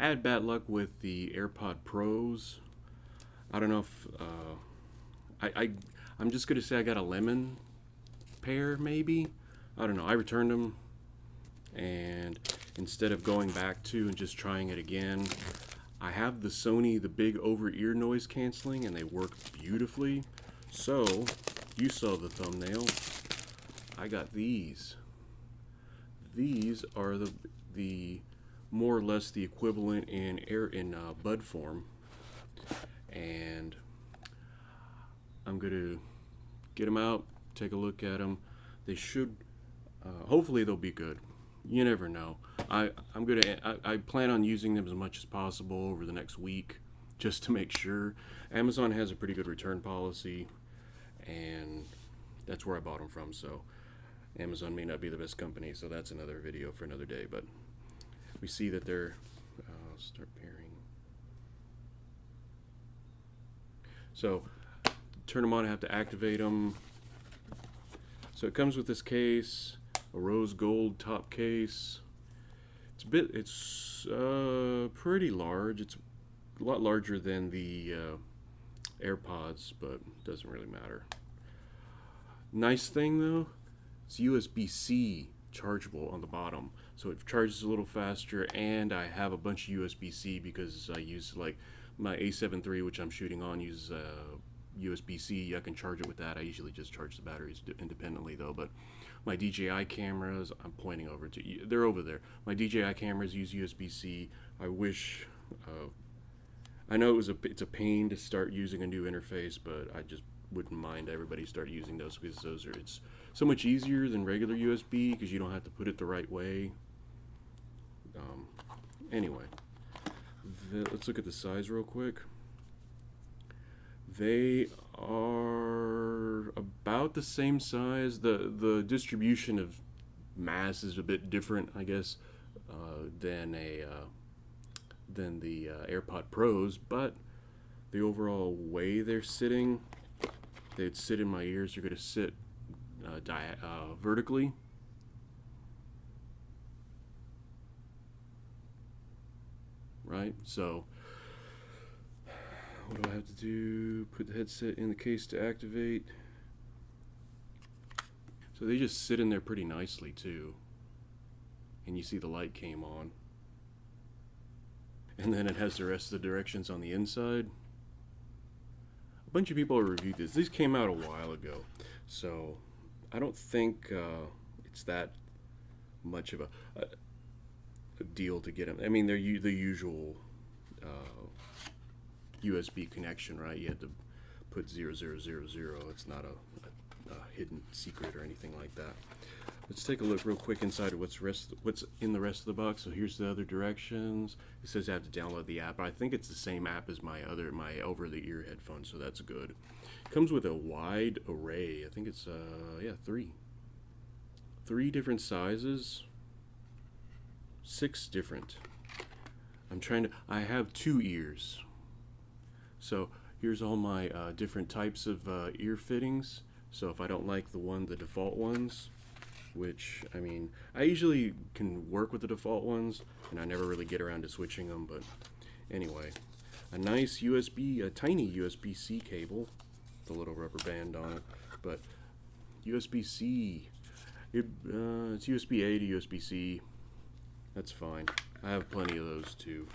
I had bad luck with the AirPod Pros. I don't know if I'm just gonna say I got a lemon pair, maybe. I don't know. I returned them, and instead of going back to and just trying it again, I have the Sony, the big over-ear noise canceling, and they work beautifully. So you saw the thumbnail. I got these. These are the more or less the equivalent in bud form, and I'm gonna get them out, take a look at them. They should, hopefully they'll be good. You never know. I plan on using them as much as possible over the next week, just to make sure. Amazon has a pretty good return policy, and that's where I bought them from. So Amazon may not be the best company, so that's another video for another day. But we see that they're start pairing. So turn them on, I have to activate them. So it comes with this case, a rose gold top case. It's pretty large. It's a lot larger than the AirPods, but doesn't really matter. Nice thing though, it's USB-C chargeable on the bottom, so it charges a little faster, and I have a bunch of USB-C because I use, like, my A7 III, which I'm shooting on, uses USB-C. I can charge it with that. I usually just charge the batteries independently though, but my DJI cameras, I'm pointing over to you, they're over there. My DJI cameras use USB-C. I wish, I know it's a pain to start using a new interface, but I just wouldn't mind everybody start using those, because it's so much easier than regular USB, because you don't have to put it the right way. Anyway, let's look at the size real quick. They are about the same size. The distribution of mass is a bit different, I guess, than the AirPod Pros, but the overall way they'd sit in my ears. They're going to sit vertically. Right? So what do I have to do? Put the headset in the case to activate. So they just sit in there pretty nicely too. And you see the light came on. And then it has the rest of the directions on the inside. A bunch of people have reviewed this. These came out a while ago, so I don't think it's that much of a deal to get them. I mean, they're the usual USB connection, right? You have to put 0000. It's not a hidden secret or anything like that. Let's take a look real quick inside of what's in the rest of the box. So here's the other directions. It says I have to download the app. I think it's the same app as my over-the-ear headphones, so that's good. It comes with a wide array. I think it's three different sizes, 6 different. I have 2 ears. So here's all my different types of ear fittings. So if I don't like the default ones, which, I mean, I usually can work with the default ones, and I never really get around to switching them, but anyway. A nice tiny USB-C cable, with a little rubber band on it, but USB-C, it's USB-A to USB-C, that's fine. I have plenty of those too.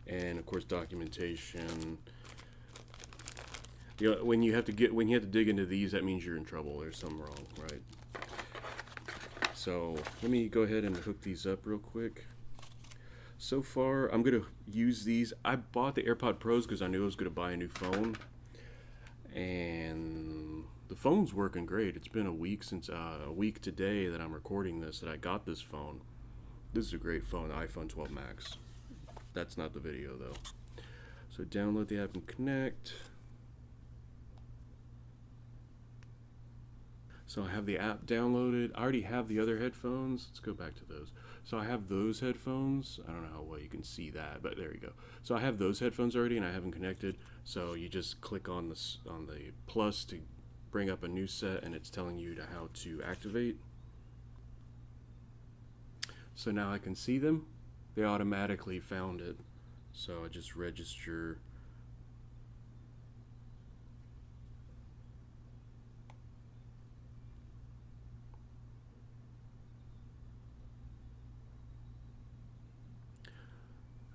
And of course documentation. You know, when you have to dig into these, that means you're in trouble. There's something wrong, right? So let me go ahead and hook these up real quick. So far, I'm gonna use these. I bought the AirPod Pros because I knew I was gonna buy a new phone, and the phone's working great. It's been a week today that I'm recording this that I got this phone. This is a great phone, the iPhone 12 Max. That's not the video though. So download the app and connect. So I have the app downloaded. I already have the other headphones. Let's go back to those. So I have those headphones. I don't know how well you can see that, but there you go. So I have those headphones already, and I haven't connected. So you just click on the plus to bring up a new set, and it's telling you how to activate. So now I can see them. They automatically found it. So I just register.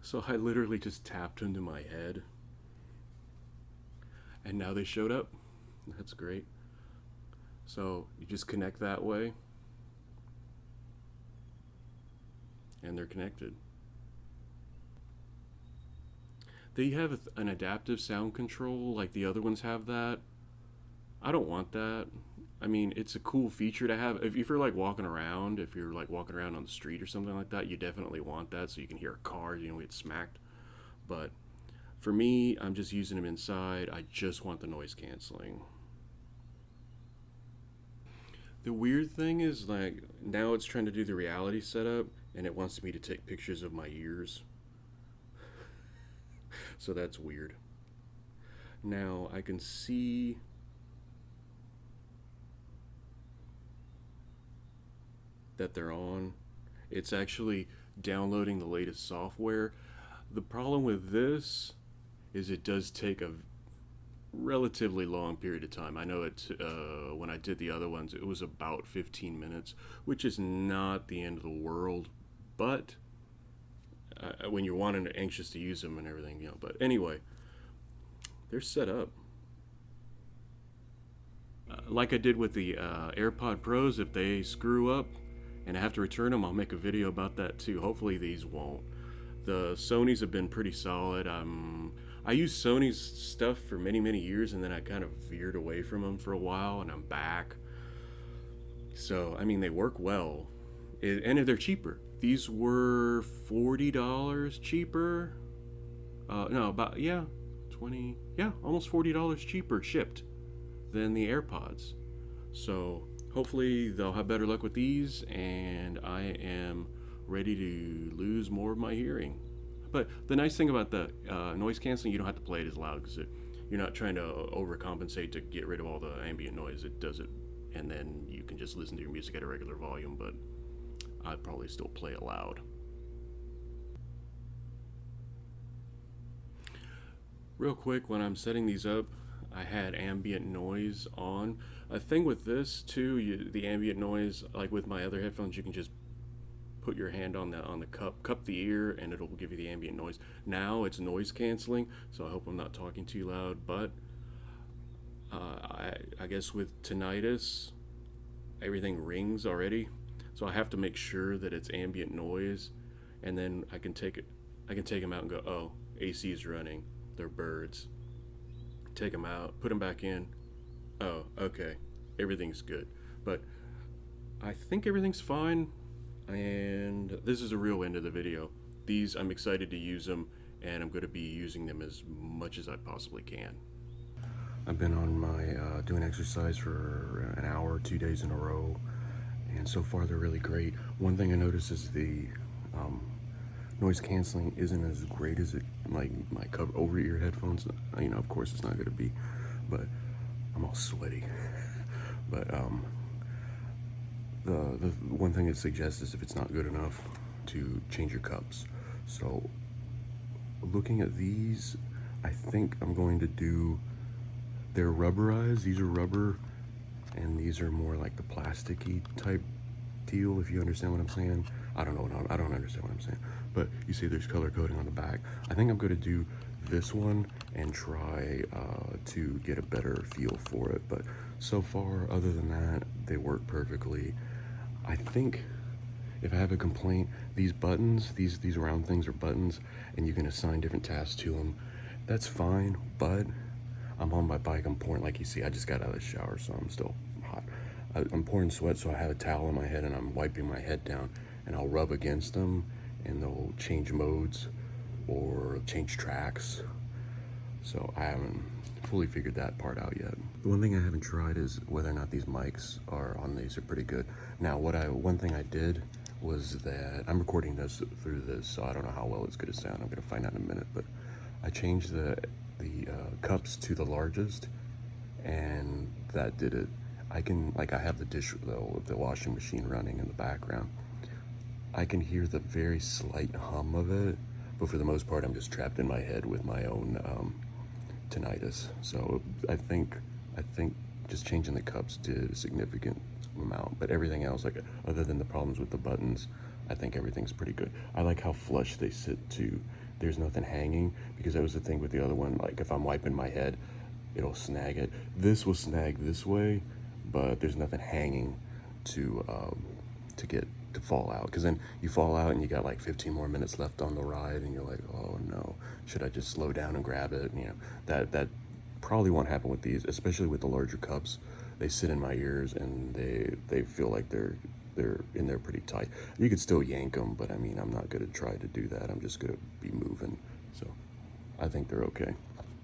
So I literally just tapped into my head, and now they showed up. That's great. So you just connect that way, and they're connected. They have an adaptive sound control like the other ones have that. I don't want that. I mean, it's a cool feature to have. If you're like walking around, if you're like walking around on the street or something like that, you definitely want that so you can hear a car, you know, get smacked. But for me, I'm just using them inside. I just want the noise canceling. The weird thing is, like, now it's trying to do the reality setup and it wants me to take pictures of my ears. So that's weird. Now I can see that they're on. It's actually downloading the latest software. The problem with this is it does take a relatively long period of time. I know it when I did the other ones, it was about 15 minutes, which is not the end of the world, but when you're wanting anxious to use them and everything, you know. But anyway, they're set up. Like I did with the AirPod Pros, if they screw up and I have to return them, I'll make a video about that too. Hopefully these won't. The Sonys have been pretty solid. I used Sony's stuff for many years, and then I kind of veered away from them for a while, and I'm back. So, I mean, they work well, and they're cheaper. These were $40 cheaper. No, about, yeah, 20, yeah, almost $40 cheaper shipped than the AirPods. So hopefully they'll have better luck with these, and I am ready to lose more of my hearing. But the nice thing about the noise canceling, you don't have to play it as loud because you're not trying to overcompensate to get rid of all the ambient noise. It does it, and then you can just listen to your music at a regular volume, but I'd probably still play it loud. Real quick, when I'm setting these up, I had ambient noise on. A thing with this too, the ambient noise, like with my other headphones, you can just put your hand on the cup the ear, and it'll give you the ambient noise. Now it's noise canceling, so I hope I'm not talking too loud. But I guess with tinnitus, everything rings already, so I have to make sure that it's ambient noise, and then I can take them out and go, oh, AC is running. They're birds. Take them out, put them back in. Oh, okay, everything's good. But I think everything's fine. And this is a real end of the video. These, I'm excited to use them, and I'm going to be using them as much as I possibly can. I've been on my doing exercise for an hour, 2 days in a row, and so far they're really great. One thing I noticed is the noise canceling isn't as great as it, like my over ear headphones. You know, of course it's not going to be, but I'm all sweaty. But the one thing it suggests is if it's not good enough, to change your cups. So looking at these, I think I'm going to do, they're rubberized. These are rubber, and these are more like the plasticky type deal, if you understand what I'm saying. I don't understand what I'm saying, but you see there's color coding on the back. I think I'm going to do this one and try to get a better feel for it. But so far, other than that, they work perfectly. I think if I have a complaint, these buttons, these round things are buttons, and you can assign different tasks to them. That's fine, but I'm on my bike, I'm pouring, like you see, I just got out of the shower, so I'm still hot. I'm pouring sweat, so I have a towel on my head, and I'm wiping my head down, and I'll rub against them, and they'll change modes or change tracks. So I haven't fully figured that part out yet. The one thing I haven't tried is whether or not these mics are on these are pretty good. Now, one thing I did was that I'm recording this through this, so I don't know how well it's going to sound. I'm going to find out in a minute, but I changed the cups to the largest, and that did it. I can, like, I have the washing machine running in the background. I can hear the very slight hum of it, but for the most part, I'm just trapped in my head with my own tinnitus. So I think just changing the cups did a significant amount, but everything else, like other than the problems with the buttons, I think everything's pretty good. I like how flush they sit too. There's nothing hanging, because that was the thing with the other one. Like if I'm wiping my head, it'll snag it. This will snag this way, but there's nothing hanging to get to fall out. Because then you fall out and you got like 15 more minutes left on the ride, and you're like, oh no, should I just slow down and grab it? You know, that probably won't happen with these, especially with the larger cups. They sit in my ears and they feel like they're in there pretty tight. You could still yank them, but I mean, I'm not gonna try to do that. I'm just gonna be moving. So I think they're okay.